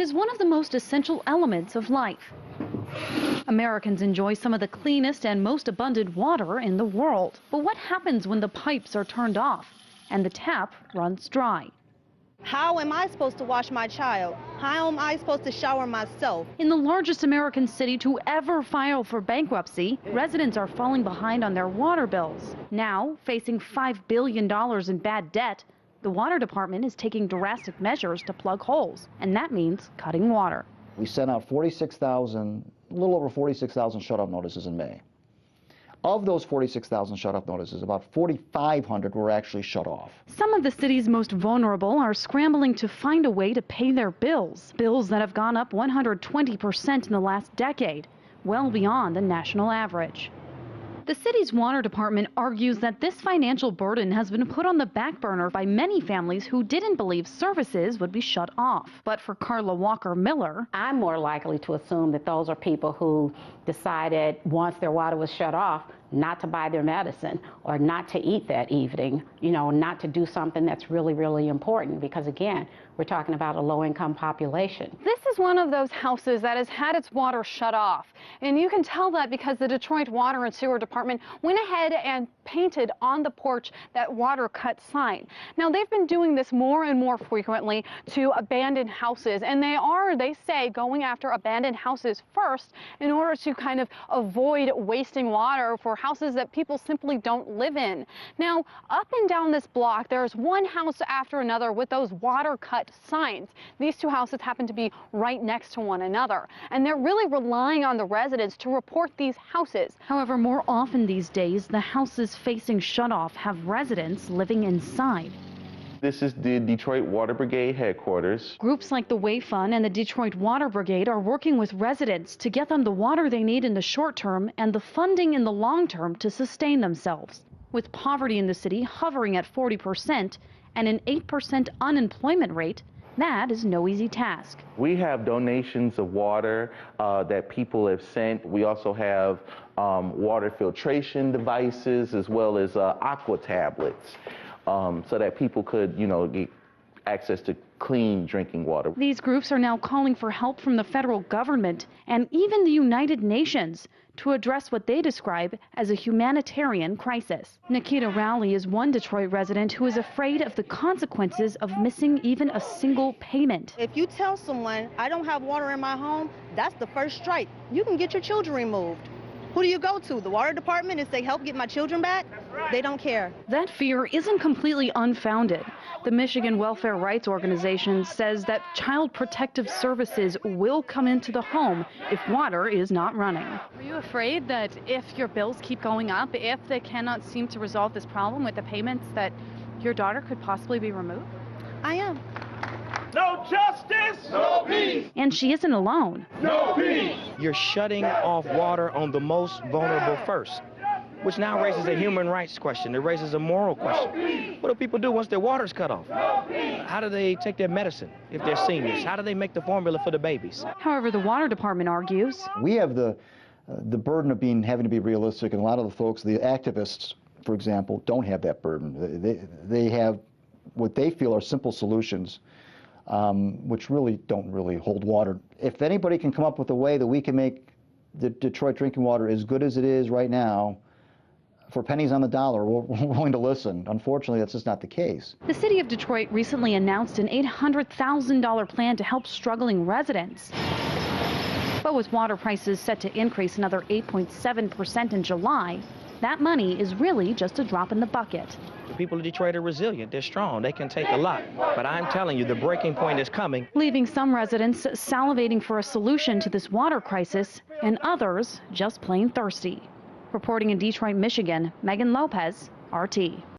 is one of the most essential elements of life. Americans enjoy some of the cleanest and most abundant water in the world. But what happens when the pipes are turned off and the tap runs dry? How am I supposed to wash my child? How am I supposed to shower myself? In the largest American city to ever file for bankruptcy, residents are falling behind on their water bills. Now, facing $5 billion in bad debt, the water department is taking drastic measures to plug holes, and that means cutting water. We sent out a little over 46,000 shut-off notices in May. Of those 46,000 shut-off notices, about 4,500 were actually shut off. Some of the city's most vulnerable are scrambling to find a way to pay their bills that have gone up 120% in the last decade, well beyond the national average. The city's water department argues that this financial burden has been put on the back burner by many families who didn't believe services would be shut off. But for Carla Walker Miller, I'm more likely to assume that those are people who decided once their water was shut off not to buy their medicine or not to eat that evening, not to do something that's really, really important, because again, we're talking about a low-income population. This is one of those houses that has had its water shut off. And you can tell that because the Detroit Water and Sewer Department went ahead and painted on the porch that water cut sign. Now, they've been doing this more and more frequently to abandoned houses, and they say, going after abandoned houses first in order to kind of avoid wasting water for houses that people simply don't live in. Now, up and down this block, there's one house after another with those water cut signs. These two houses happen to be right next to one another, and they're really relying on the residents to report these houses. However, more often these days, the houses facing shutoff have residents living inside. This is the Detroit Water Brigade headquarters. Groups like the Way Fund and the Detroit Water Brigade are working with residents to get them the water they need in the short term and the funding in the long term to sustain themselves. With poverty in the city hovering at 40% and an 8% unemployment rate, that is no easy task. We have donations of water that people have sent. We also have water filtration devices as well as aqua tablets so that people could, get access to clean drinking water. These groups are now calling for help from the federal government and even the United Nations to address what they describe as a humanitarian crisis. Nikita Rowley is one Detroit resident who is afraid of the consequences of missing even a single payment. If you tell someone, I don't have water in my home, that's the first strike. You can get your children removed. Who do you go to? The water department and say, help get my children back? They don't care. That fear isn't completely unfounded. The Michigan Welfare Rights Organization says that Child Protective Services will come into the home if water is not running. Are you afraid that if your bills keep going up, if they cannot seem to resolve this problem with the payments, that your daughter could possibly be removed? I am. No justice, no peace. And she isn't alone. No peace. You're shutting off water on the most vulnerable first, which now raises a human rights question. It raises a moral question. What do people do once their water's cut off? How do they take their medicine if they're seniors? How do they make the formula for the babies? However, the water department argues We have the burden of having to be realistic, and a lot of the folks, the activists, for example, don't have that burden. They have what they feel are simple solutions, which really don't hold water. If anybody can come up with a way that we can make the Detroit drinking water as good as it is right now, for pennies on the dollar, we're willing to listen. Unfortunately, that's just not the case. the city of Detroit recently announced an $800,000 plan to help struggling residents. But with water prices set to increase another 8.7% in July, that money is really just a drop in the bucket. The people of Detroit are resilient. They're strong. They can take a lot. But I'm telling you, the breaking point is coming. Leaving some residents salivating for a solution to this water crisis and others just plain thirsty. Reporting in Detroit, Michigan, Megan Lopez, RT.